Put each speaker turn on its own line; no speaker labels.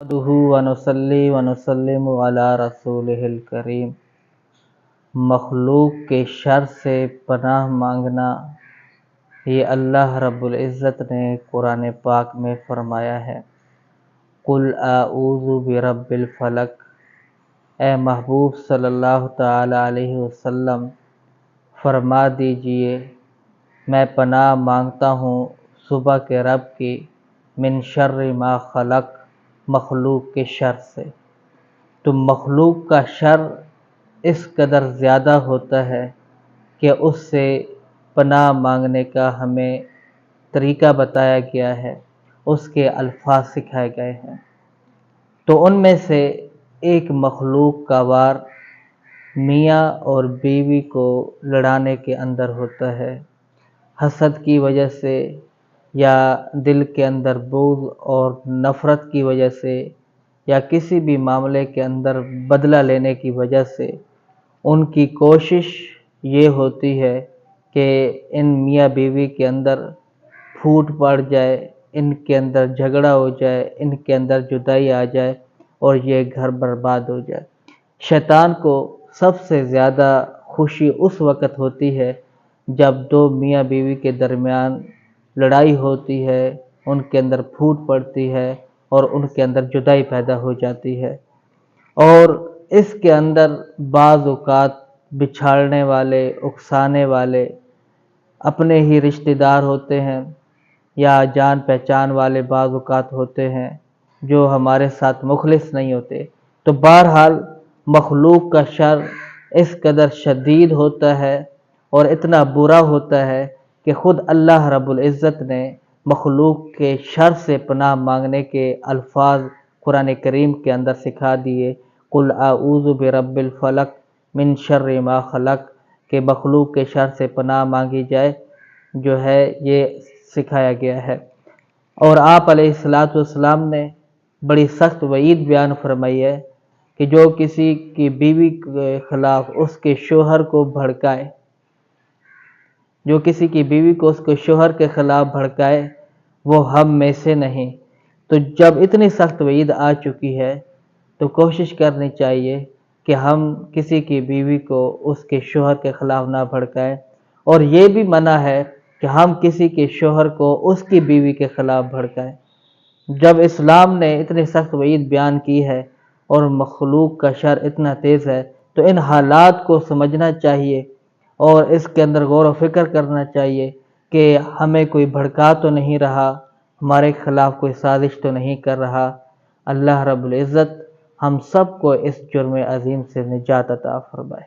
نحمده ونصلي ونسلم علی رسولہ الکریم۔ مخلوق کے شر سے پناہ مانگنا، یہ اللہ رب العزت نے قرآن پاک میں فرمایا ہے۔ قل اعوذ برب الفلق، اے محبوب صلی اللہ تعالی علیہ وسلم فرما دیجئے میں پناہ مانگتا ہوں صبح کے رب کی، من شر ما خلق، مخلوق کے شر سے۔ تو مخلوق کا شر اس قدر زیادہ ہوتا ہے کہ اس سے پناہ مانگنے کا ہمیں طریقہ بتایا گیا ہے، اس کے الفاظ سکھائے گئے ہیں۔ تو ان میں سے ایک مخلوق کا وار میاں اور بیوی کو لڑانے کے اندر ہوتا ہے، حسد کی وجہ سے یا دل کے اندر بغض اور نفرت کی وجہ سے یا کسی بھی معاملے کے اندر بدلہ لینے کی وجہ سے ان کی کوشش یہ ہوتی ہے کہ ان میاں بیوی کے اندر پھوٹ پڑ جائے، ان کے اندر جھگڑا ہو جائے، ان کے اندر جدائی آ جائے اور یہ گھر برباد ہو جائے۔ شیطان کو سب سے زیادہ خوشی اس وقت ہوتی ہے جب دو میاں بیوی کے درمیان لڑائی ہوتی ہے، ان کے اندر پھوٹ پڑتی ہے اور ان کے اندر جدائی پیدا ہو جاتی ہے۔ اور اس کے اندر بعض اوقات بچھاڑنے والے، اکسانے والے اپنے ہی رشتہ دار ہوتے ہیں یا جان پہچان والے بعض اوقات ہوتے ہیں جو ہمارے ساتھ مخلص نہیں ہوتے۔ تو بہرحال مخلوق کا شر اس قدر شدید ہوتا ہے اور اتنا برا ہوتا ہے کہ خود اللہ رب العزت نے مخلوق کے شر سے پناہ مانگنے کے الفاظ قرآن کریم کے اندر سکھا دیے۔ قل اعوذ برب الفلق من شر ما خلق، کہ مخلوق کے شر سے پناہ مانگی جائے، جو ہے یہ سکھایا گیا ہے۔ اور آپ علیہ السلام نے بڑی سخت وعید بیان فرمائی ہے کہ جو کسی کی بیوی کے خلاف اس کے شوہر کو بھڑکائے، جو کسی کی بیوی کو اس کے شوہر کے خلاف بھڑکائے وہ ہم میں سے نہیں۔ تو جب اتنی سخت وعید آ چکی ہے تو کوشش کرنی چاہیے کہ ہم کسی کی بیوی کو اس کے شوہر کے خلاف نہ بھڑکائیں، اور یہ بھی منع ہے کہ ہم کسی کے شوہر کو اس کی بیوی کے خلاف بھڑکائیں۔ جب اسلام نے اتنی سخت وعید بیان کی ہے اور مخلوق کا شر اتنا تیز ہے تو ان حالات کو سمجھنا چاہیے اور اس کے اندر غور و فکر کرنا چاہیے کہ ہمیں کوئی بھڑکا تو نہیں رہا، ہمارے خلاف کوئی سازش تو نہیں کر رہا۔ اللہ رب العزت ہم سب کو اس جرم عظیم سے نجات عطا فرمائے۔